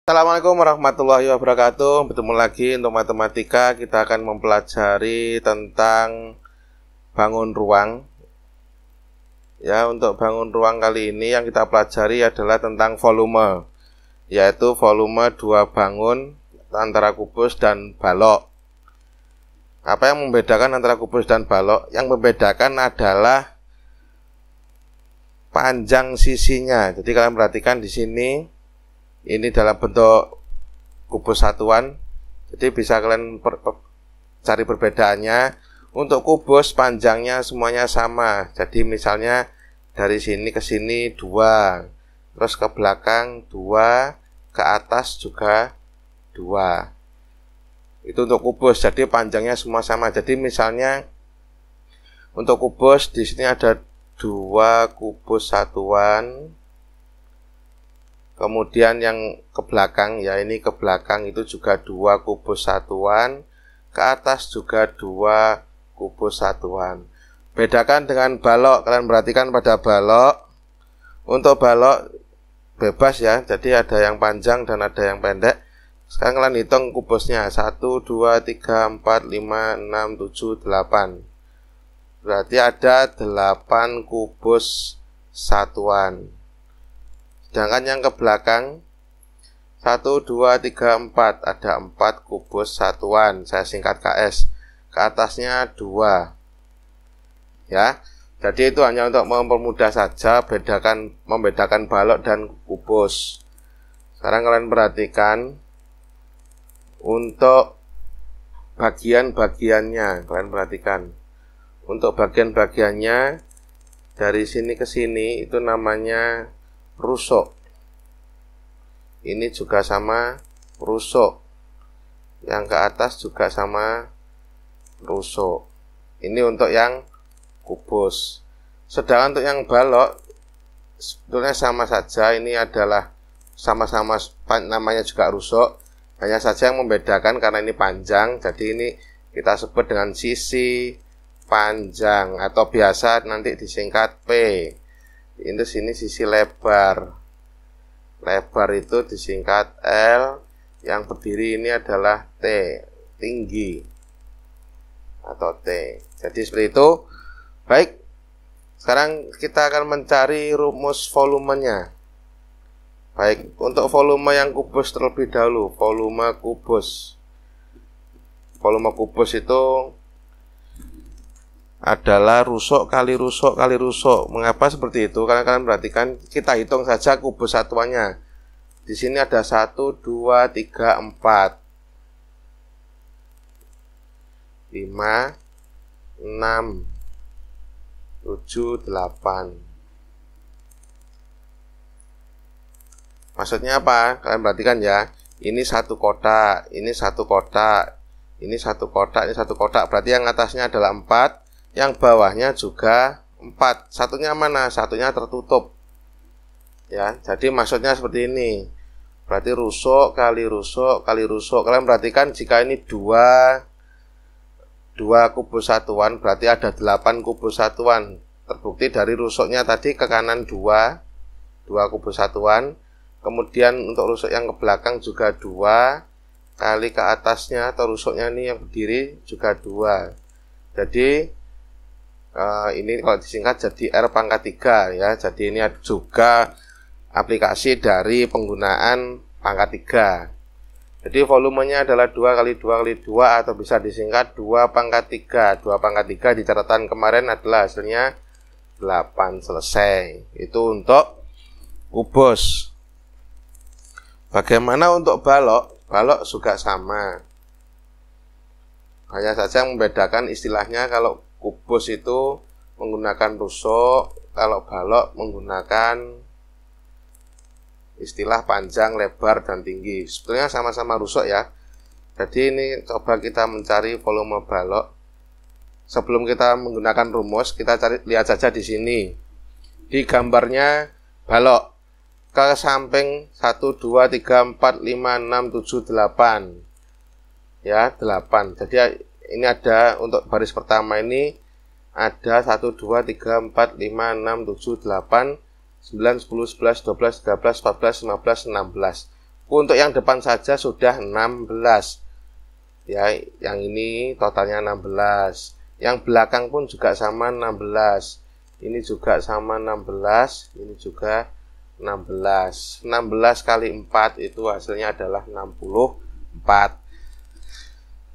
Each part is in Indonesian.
Assalamualaikum warahmatullahi wabarakatuh. Bertemu lagi untuk matematika. Kita akan mempelajari tentang bangun ruang. Ya, untuk bangun ruang kali ini yang kita pelajari adalah tentang volume, yaitu volume dua bangun antara kubus dan balok. Apa yang membedakan antara kubus dan balok? Yang membedakan adalah panjang sisinya. Jadi kalian perhatikan di sini. Ini dalam bentuk kubus satuan. Jadi bisa kalian cari perbedaannya. Untuk kubus panjangnya semuanya sama. Jadi misalnya dari sini ke sini 2, terus ke belakang 2, ke atas juga 2. Itu untuk kubus. Jadi panjangnya semua sama. Jadi misalnya untuk kubus di sini ada 2 kubus satuan. Kemudian yang ke belakang, ya ini ke belakang itu juga 2 kubus satuan. Ke atas juga 2 kubus satuan. Bedakan dengan balok, kalian perhatikan pada balok. Untuk balok bebas ya, jadi ada yang panjang dan ada yang pendek. Sekarang kalian hitung kubusnya 1, 2, 3, 4, 5, 6, 7, 8. Berarti ada 8 kubus satuan. Sedangkan yang ke belakang 1, 2, 3, 4 ada 4 kubus satuan. Saya singkat KS. Ke atasnya 2. Ya. Jadi itu hanya untuk mempermudah saja membedakan balok dan kubus. Sekarang kalian perhatikan untuk bagian-bagiannya. Kalian perhatikan. Untuk bagian-bagiannya dari sini ke sini itu namanya rusuk. Ini juga sama rusuk. Yang ke atas juga sama rusuk. Ini untuk yang kubus. Sedangkan untuk yang balok sebetulnya sama saja. Ini adalah sama-sama namanya juga rusuk. Hanya saja yang membedakan karena ini panjang. Jadi ini kita sebut dengan sisi panjang atau biasa nanti disingkat P. Ini sini sisi lebar. Lebar itu disingkat L. Yang berdiri ini adalah T, tinggi atau T. Jadi seperti itu. Baik. Sekarang kita akan mencari rumus volumenya. Baik, untuk volume yang kubus terlebih dahulu. Volume kubus. Volume kubus itu adalah rusuk kali rusuk kali rusuk. Mengapa seperti itu? Karena kalian perhatikan, kita hitung saja kubus satuannya. Di sini ada 1, 2, 3, 4, 5, 6, 7, 8. Maksudnya apa? Kalian perhatikan ya. Ini satu kotak, ini satu kotak, ini satu kotak, ini satu kotak. Berarti yang atasnya adalah 4. Yang bawahnya juga 4. Satunya mana? Satunya tertutup. Ya, jadi maksudnya seperti ini. Berarti rusuk kali rusuk kali rusuk. Kalian perhatikan jika ini 2 kubus satuan, berarti ada 8 kubus satuan. Terbukti dari rusuknya tadi ke kanan 2 kubus satuan. Kemudian untuk rusuk yang ke belakang juga 2 kali ke atasnya atau rusuknya ini yang berdiri juga 2. Jadi ini kalau disingkat jadi R pangkat 3 ya. Jadi ini juga aplikasi dari penggunaan pangkat 3. Jadi volumenya adalah 2 kali 2 kali 2 atau bisa disingkat 2 pangkat 3. 2 pangkat 3 di catatan kemarin adalah hasilnya 8. Selesai. Itu untuk kubus. Bagaimana untuk balok? Balok juga sama. Hanya saja yang membedakan istilahnya, kalau kubus itu menggunakan rusuk, kalau balok menggunakan istilah panjang, lebar, dan tinggi. Sebetulnya sama-sama rusuk ya. Jadi ini coba kita mencari volume balok. Sebelum kita menggunakan rumus, kita lihat saja di sini. Di gambarnya balok. Ke samping 1, 2, 3, 4, 5, 6, 7, 8. Ya, 8. Jadi ini ada untuk baris pertama ini ada 1, 2, 3, 4, 5, 6, 7, 8, 9, 10, 11, 12, 13, 14, 15, 16. Untuk yang depan saja sudah 16. Ya, yang ini totalnya 16. Yang belakang pun juga sama 16. Ini juga sama 16, ini juga 16. 16 kali 4 itu hasilnya adalah 64.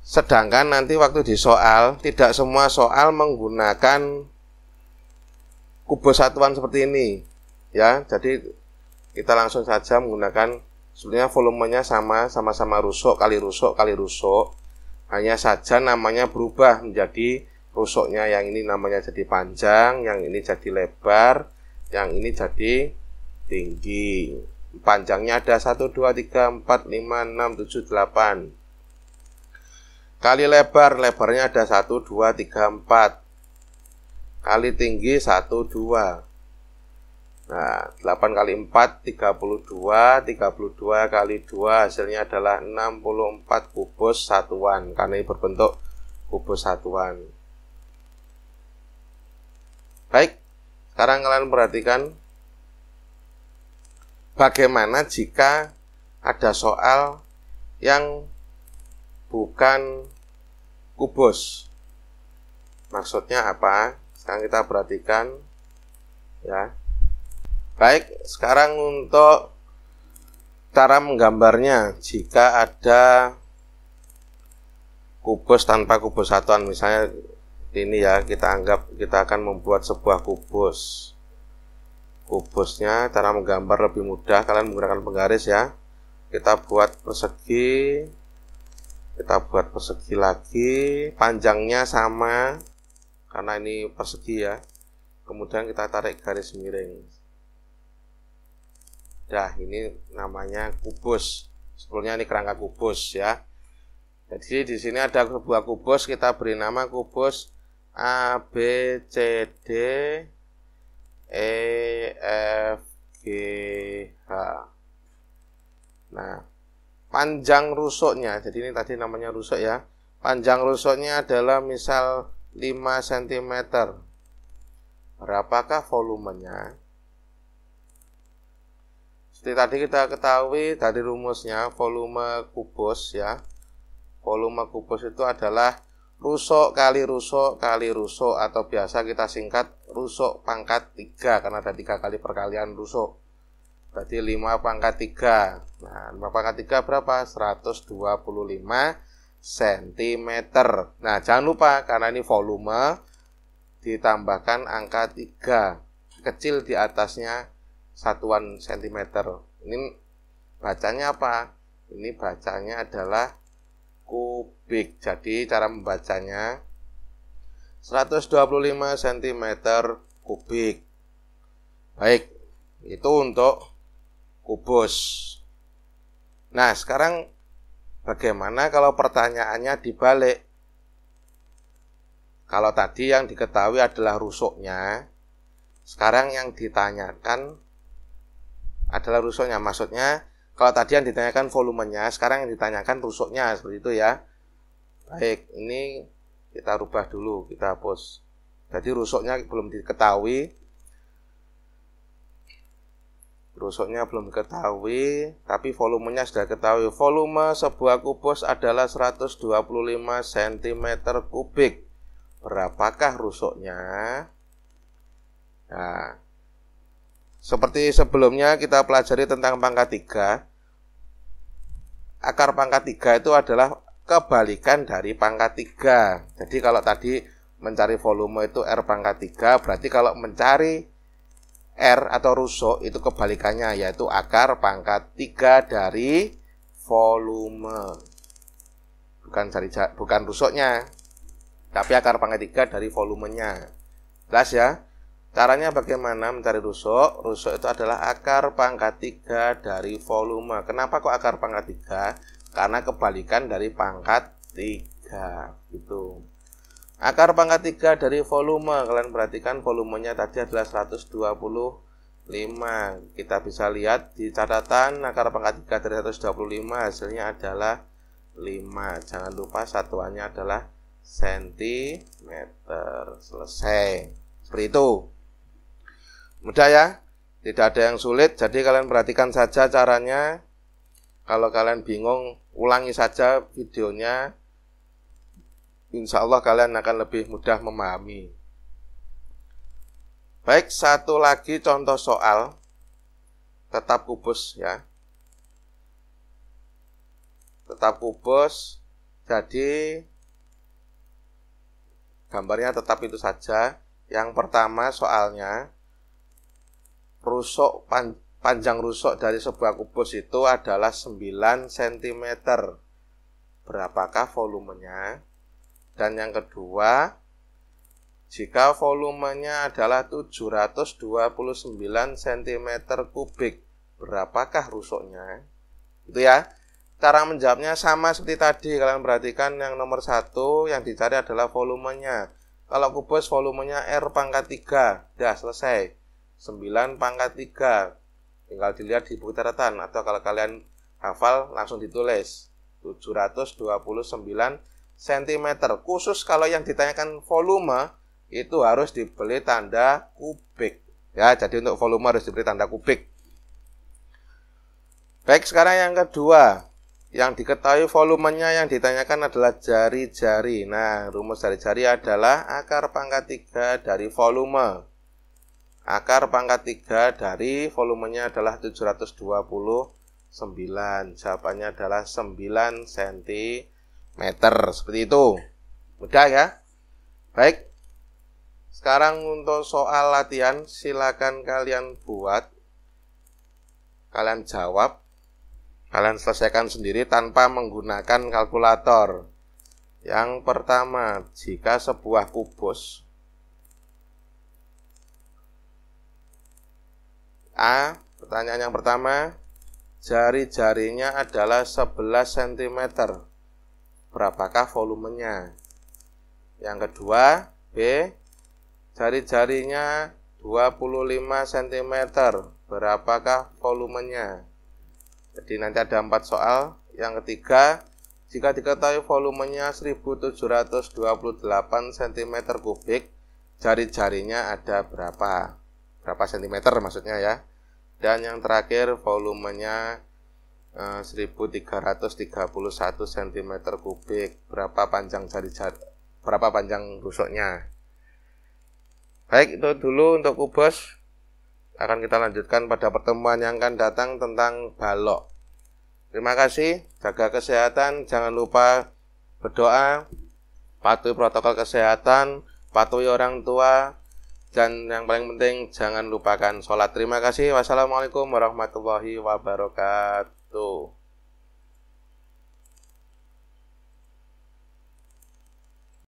Sedangkan nanti waktu di soal, tidak semua soal menggunakan kubus satuan seperti ini. Ya, jadi kita langsung saja menggunakan, sebenarnya volumenya sama-sama rusuk kali rusuk kali rusuk. Hanya saja namanya berubah menjadi rusuknya, yang ini namanya jadi panjang, yang ini jadi lebar, yang ini jadi tinggi. Panjangnya ada 1, 2, 3, 4, 5, 6, 7, 8. Kali lebarnya ada 1, 2, 3, 4. Kali tinggi 1, 2. Nah, 8 kali 4, 32. 32 kali 2 hasilnya adalah 64 kubus satuan, karena ini berbentuk kubus satuan. Baik, sekarang kalian perhatikan bagaimana jika ada soal yang bukan kubus. Maksudnya apa? Sekarang kita perhatikan ya. Baik, sekarang untuk cara menggambarnya, jika ada kubus tanpa kubus satuan, misalnya ini ya, kita anggap kita akan membuat sebuah kubus. Kubusnya cara menggambar lebih mudah, kalian menggunakan penggaris ya. Kita buat persegi, lagi, panjangnya sama karena ini persegi ya. Kemudian kita tarik garis miring. Nah, ini namanya kubus. Sebelumnya ini kerangka kubus ya. Jadi di sini ada sebuah kubus, kita beri nama kubus A, B, C, D, E, F, G, H. Nah, panjang rusuknya, jadi ini tadi namanya rusuk ya. Panjang rusuknya adalah misal 5 cm. Berapakah volumenya? Seperti tadi kita ketahui dari rumusnya, volume kubus ya. Volume kubus itu adalah rusuk kali rusuk kali rusuk, atau biasa kita singkat rusuk pangkat 3 karena ada 3 kali perkalian rusuk. Berarti 5 pangkat 3. Nah, 5 pangkat 3 berapa? 125 cm. Nah, jangan lupa karena ini volume ditambahkan angka 3 kecil di atasnya satuan cm. Ini bacanya apa? Ini bacanya adalah kubik. Jadi cara membacanya 125 cm kubik. Baik, itu untuk kubus. Nah, sekarang bagaimana kalau pertanyaannya dibalik? Kalau tadi yang diketahui adalah rusuknya, sekarang yang ditanyakan adalah rusuknya. Maksudnya kalau tadi yang ditanyakan volumenya, sekarang yang ditanyakan rusuknya, seperti itu ya. Baik, ini kita rubah dulu, kita hapus. Jadi rusuknya belum diketahui. Rusuknya belum diketahui, tapi volumenya sudah diketahui. Volume sebuah kubus adalah 125 cm kubik. Berapakah rusuknya? Nah, seperti sebelumnya kita pelajari tentang pangkat 3. Akar pangkat 3 itu adalah kebalikan dari pangkat 3. Jadi kalau tadi mencari volume itu R pangkat 3, berarti kalau mencari R atau rusuk itu kebalikannya, yaitu akar pangkat 3 dari volume. Bukan rusuknya, tapi akar pangkat 3 dari volumenya. Jelas ya? Caranya bagaimana mencari rusuk? Rusuk itu adalah akar pangkat 3 dari volume. Kenapa kok akar pangkat 3? Karena kebalikan dari pangkat 3 gitu. Akar pangkat 3 dari volume, kalian perhatikan volumenya tadi adalah 125. Kita bisa lihat di catatan akar pangkat 3 dari 125 hasilnya adalah 5. Jangan lupa satuannya adalah sentimeter. Selesai. Seperti itu. Mudah ya, tidak ada yang sulit. Jadi kalian perhatikan saja caranya. Kalau kalian bingung, ulangi saja videonya. Insya Allah kalian akan lebih mudah memahami. Baik, satu lagi contoh soal. Tetap kubus ya. Tetap kubus. Jadi gambarnya tetap itu saja. Yang pertama soalnya, panjang rusuk dari sebuah kubus itu adalah 9 cm. Berapakah volumenya? Dan yang kedua, jika volumenya adalah 729 cm kubik, berapakah rusuknya? Itu ya. Cara menjawabnya sama seperti tadi. Kalian perhatikan yang nomor 1 yang dicari adalah volumenya. Kalau kubus volumenya R pangkat 3, dah selesai. 9 pangkat 3. Tinggal dilihat di buku catatan, atau kalau kalian hafal langsung ditulis. 729 cm. Khusus kalau yang ditanyakan volume, itu harus diberi tanda kubik. Ya, jadi untuk volume harus diberi tanda kubik. Baik, sekarang yang kedua. Yang diketahui volumenya yang ditanyakan adalah jari-jari. Nah, rumus jari-jari adalah akar pangkat 3 dari volume. Akar pangkat 3 dari volumenya adalah 729. Jawabannya adalah 9 cm. Seperti itu. Mudah ya? Baik. Sekarang untuk soal latihan, silakan kalian buat. Kalian jawab. Kalian selesaikan sendiri tanpa menggunakan kalkulator. Yang pertama, jika sebuah kubus A, pertanyaan yang pertama, jari-jarinya adalah 11 cm. Berapakah volumenya? Yang kedua, B, jari-jarinya 25 cm. Berapakah volumenya? Jadi nanti ada 4 soal. Yang ketiga, jika diketahui volumenya 1728 cm kubik, jari-jarinya ada berapa? Berapa cm maksudnya ya. Dan yang terakhir, volumenya 1331 cm kubik. Berapa panjang jari-jari? Berapa panjang rusuknya? Baik, itu dulu untuk kubus. Akan kita lanjutkan pada pertemuan yang akan datang tentang balok. Terima kasih, jaga kesehatan, jangan lupa berdoa, patuhi protokol kesehatan, patuhi orang tua, dan yang paling penting jangan lupakan sholat. Terima kasih. Wassalamualaikum warahmatullahi wabarakatuh.